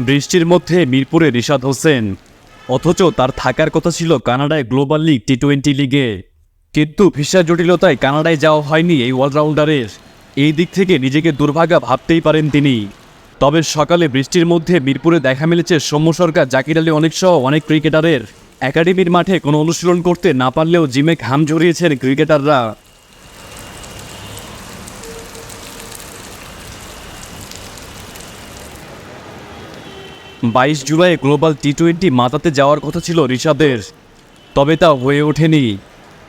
বৃষ্টির মধ্যে মিরপুরে রিশাদ হোসেন, অথচ তার থাকার কথা ছিল কানাডায় গ্লোবাল লিগ টি-20 লিগে। কিন্তু ভিসা জটিলতায় কানাডায় যাওয়া হয়নি এই অলরাউন্ডারের। এই দিক থেকে নিজেকে দুর্ভাগা ভাবতেই পারেন তিনি। তবে সকালে বৃষ্টির মধ্যে মিরপুরে দেখা মিলেছে সৌম্য সরকার, জাকির আলী অনেক সহ অনেক ক্রিকেটারের। একাডেমির মাঠে কোনো অনুশীলন করতে না পারলেও জিমে ঘাম ঝরিয়েছেন ক্রিকেটাররা। 22 জুলাই গ্লোবাল টি-20 মাতাতে যাওয়ার কথা ছিল রিশাদের, তবে তা হয়ে ওঠেনি।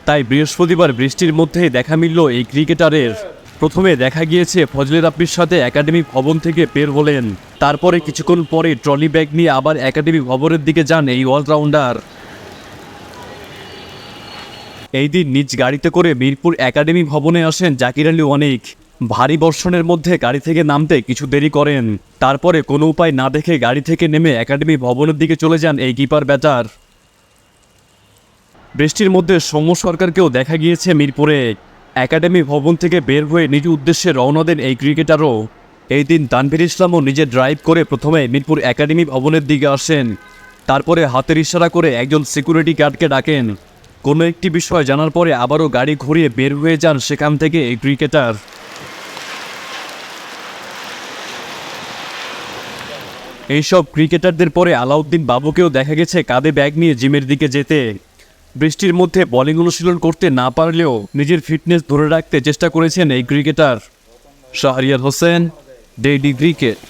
তাই বৃহস্পতিবার বৃষ্টির মধ্যে দেখা মিলল এই ক্রিকেটারের। প্রথমে দেখা গিয়েছে ফজলে রাব্বির সাথে একাডেমি ভবন থেকে বের হলেন, তারপরে কিছুক্ষণ পরে ট্রলি ব্যাগ নিয়ে আবার একাডেমি ভবনের দিকে যান এই অলরাউন্ডার। এই দিন নিজ গাড়িতে করে মিরপুর একাডেমি ভবনে আসেন জাকির আলী অনেক। ভারী বর্ষণের মধ্যে গাড়ি থেকে নামতে কিছু দেরি করেন, তারপরে কোনো উপায় না দেখে গাড়ি থেকে নেমে একাডেমি ভবনের দিকে চলে যান এই কিপার ব্যাটার। বৃষ্টির মধ্যে সৌম্য সরকারকেও দেখা গিয়েছে মিরপুরে। একাডেমি ভবন থেকে বের হয়ে নিজ উদ্দেশ্যে রওনা দেন এই ক্রিকেটারও। এই দিন তানভীর ইসলামও নিজে ড্রাইভ করে প্রথমে মিরপুর একাডেমি ভবনের দিকে আসেন, তারপরে হাতের ইশারা করে একজন সিকিউরিটি গার্ডকে ডাকেন। কোনো একটি বিষয় জানার পরে আবারও গাড়ি ঘুরিয়ে বের হয়ে যান সেখান থেকে এই ক্রিকেটার। এইসব ক্রিকেটারদের পরে আলাউদ্দিন বাবুকেও দেখা গেছে কাঁধে ব্যাগ নিয়ে জিমের দিকে যেতে। বৃষ্টির মধ্যে বোলিং অনুশীলন করতে না পারলেও নিজের ফিটনেস ধরে রাখতে চেষ্টা করেছেন এই cricketer. Shahriar Hossain, daily cricket.